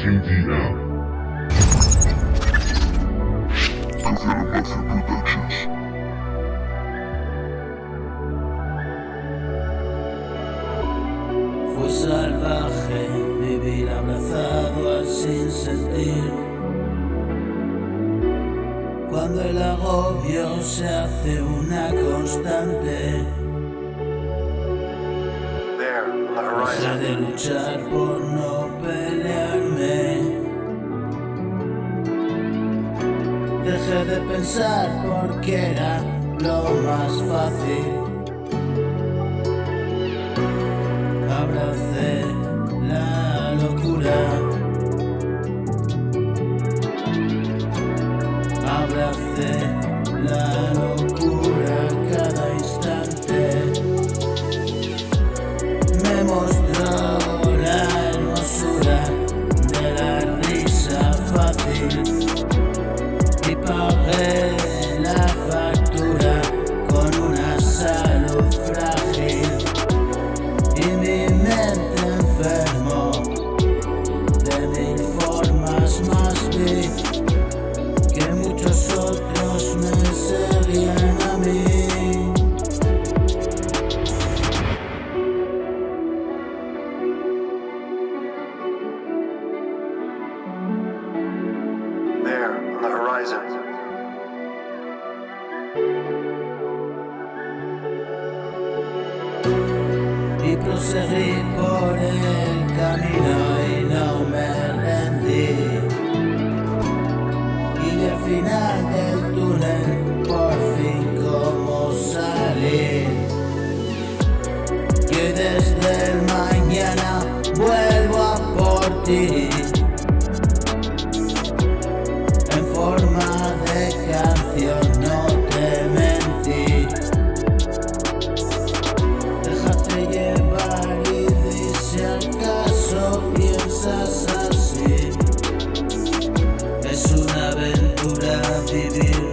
KDM. Fue salvaje vivir abrazado al sinsentido, cuando el agobio se hace una constante. Dejé de luchar por no pelearme, dejé de pensar porque era lo más fácil. Abracé la locura, abracé la locura cada instante. Me mostró la hermosura de la risa fácil y pagué la factura con una salud frágil. Y mi mente enfermó, de mil formas más vi que muchos otros me seguían a mí. There, on the horizon. Y proseguí por el camino y no me rendí. Y al final del túnel por fin cómo salir. Que desde el mañana vuelvo a por ti, en forma de canción, no te mentí. Déjate llevar y di si acaso piensas así. Es una aventura vivir